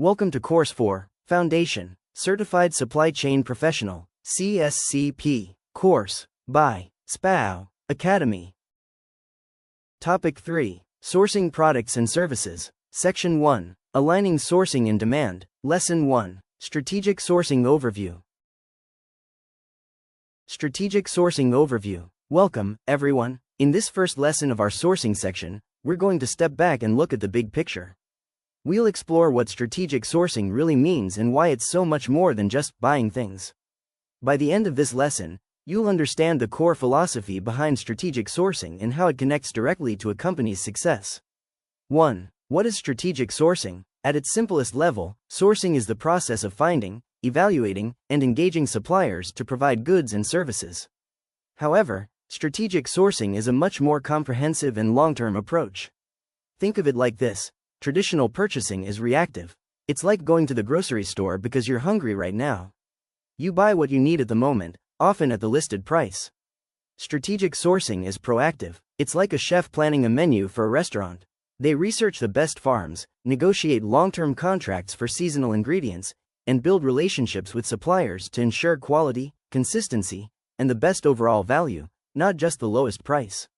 Welcome to Course 4, Foundation, Certified Supply Chain Professional, CSCP, course, by SPAO Academy. Topic 3, Sourcing Products and Services, Section 1, Aligning Sourcing and Demand, Lesson 1, Strategic Sourcing Overview. Strategic Sourcing Overview. Welcome, everyone. In this first lesson of our sourcing section, we're going to step back and look at the big picture. We'll explore what strategic sourcing really means and why it's so much more than just buying things. By the end of this lesson, you'll understand the core philosophy behind strategic sourcing and how it connects directly to a company's success. 1. What is strategic sourcing? At its simplest level, sourcing is the process of finding, evaluating, and engaging suppliers to provide goods and services. However, strategic sourcing is a much more comprehensive and long-term approach. Think of it like this. Traditional purchasing is reactive. It's like going to the grocery store because you're hungry right now. You buy what you need at the moment, often at the listed price. Strategic sourcing is proactive. It's like a chef planning a menu for a restaurant. They research the best farms, negotiate long-term contracts for seasonal ingredients, and build relationships with suppliers to ensure quality, consistency, and the best overall value, not just the lowest price.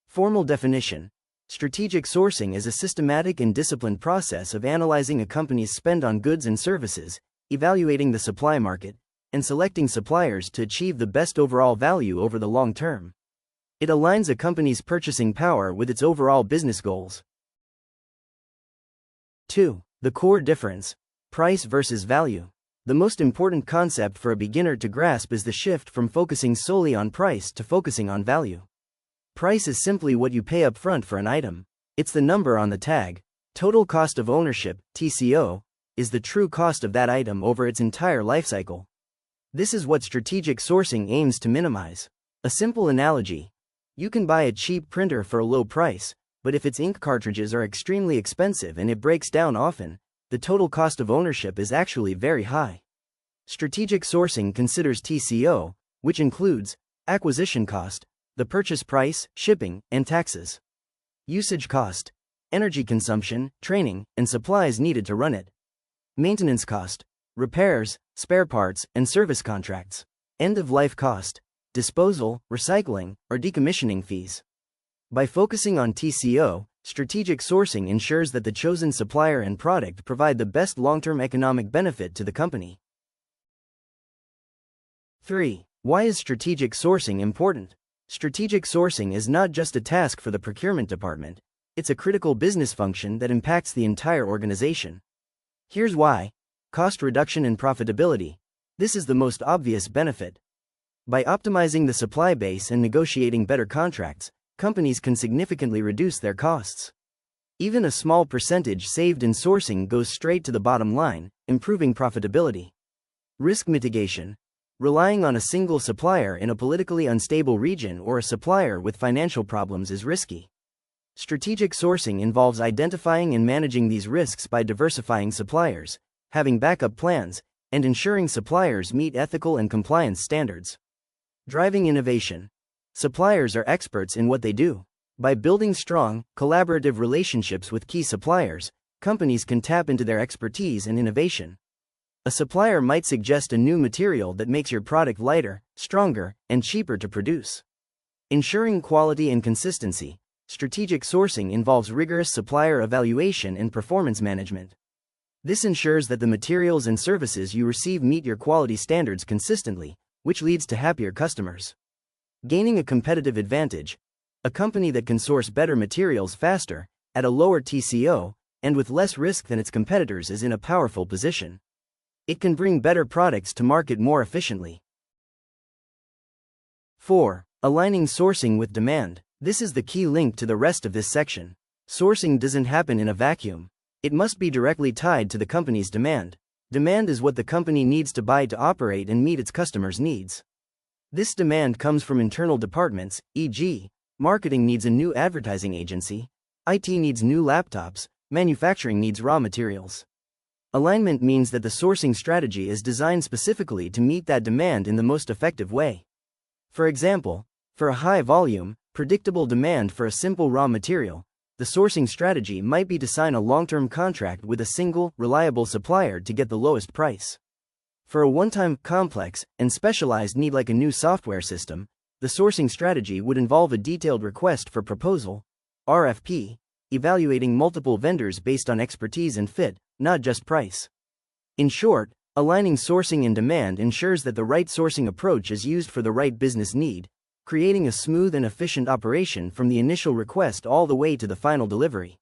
Formal definition. Strategic sourcing is a systematic and disciplined process of analyzing a company's spend on goods and services, evaluating the supply market, and selecting suppliers to achieve the best overall value over the long term. It aligns a company's purchasing power with its overall business goals. 2. The core difference. Price versus value. The most important concept for a beginner to grasp is the shift from focusing solely on price to focusing on value. Price is simply what you pay up front for an item. It's the number on the tag. Total cost of ownership, TCO, is the true cost of that item over its entire lifecycle. This is what strategic sourcing aims to minimize. A simple analogy. You can buy a cheap printer for a low price, but if its ink cartridges are extremely expensive and it breaks down often, the total cost of ownership is actually very high. Strategic sourcing considers TCO, which includes acquisition cost, the purchase price, shipping, and taxes. Usage cost, energy consumption, training, and supplies needed to run it. Maintenance cost, repairs, spare parts, and service contracts. End-of-life cost, disposal, recycling, or decommissioning fees. By focusing on TCO, strategic sourcing ensures that the chosen supplier and product provide the best long-term economic benefit to the company. 3. Why is strategic sourcing important? Strategic sourcing is not just a task for the procurement department, it's a critical business function that impacts the entire organization. Here's why. Cost reduction and profitability. This is the most obvious benefit. By optimizing the supply base and negotiating better contracts, companies can significantly reduce their costs. Even a small percentage saved in sourcing goes straight to the bottom line, improving profitability. Risk mitigation. Relying on a single supplier in a politically unstable region or a supplier with financial problems is risky. Strategic sourcing involves identifying and managing these risks by diversifying suppliers, having backup plans, and ensuring suppliers meet ethical and compliance standards. Driving innovation. Suppliers are experts in what they do. By building strong, collaborative relationships with key suppliers, companies can tap into their expertise and innovation. A supplier might suggest a new material that makes your product lighter, stronger, and cheaper to produce. Ensuring quality and consistency. Strategic sourcing involves rigorous supplier evaluation and performance management. This ensures that the materials and services you receive meet your quality standards consistently, which leads to happier customers. Gaining a competitive advantage. A company that can source better materials faster, at a lower TCO, and with less risk than its competitors is in a powerful position. It can bring better products to market more efficiently. 4. Aligning sourcing with demand. This is the key link to the rest of this section. Sourcing doesn't happen in a vacuum. It must be directly tied to the company's demand. Demand is what the company needs to buy to operate and meet its customers' needs. This demand comes from internal departments, e.g., marketing needs a new advertising agency, IT needs new laptops, manufacturing needs raw materials. Alignment means that the sourcing strategy is designed specifically to meet that demand in the most effective way. For example, for a high volume, predictable demand for a simple raw material, the sourcing strategy might be to sign a long-term contract with a single, reliable supplier to get the lowest price. For a one-time, complex, and specialized need like a new software system, the sourcing strategy would involve a detailed request for proposal, RFP, evaluating multiple vendors based on expertise and fit, not just price. In short, aligning sourcing and demand ensures that the right sourcing approach is used for the right business need, creating a smooth and efficient operation from the initial request all the way to the final delivery.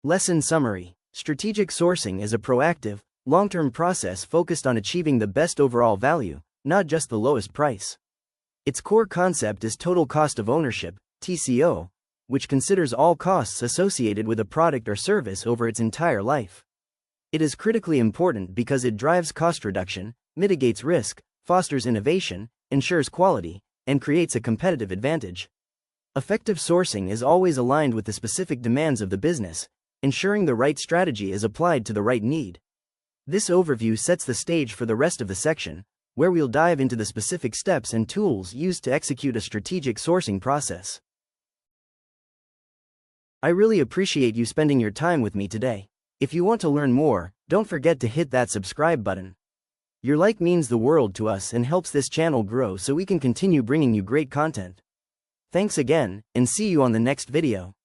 Lesson summary: strategic sourcing is a proactive, long-term process focused on achieving the best overall value, not just the lowest price. Its core concept is total cost of ownership, TCO, which considers all costs associated with a product or service over its entire life. It is critically important because it drives cost reduction, mitigates risk, fosters innovation, ensures quality, and creates a competitive advantage. Effective sourcing is always aligned with the specific demands of the business, ensuring the right strategy is applied to the right need. This overview sets the stage for the rest of the section, where we'll dive into the specific steps and tools used to execute a strategic sourcing process. I really appreciate you spending your time with me today. If you want to learn more, don't forget to hit that subscribe button. Your like means the world to us and helps this channel grow so we can continue bringing you great content. Thanks again, and see you on the next video.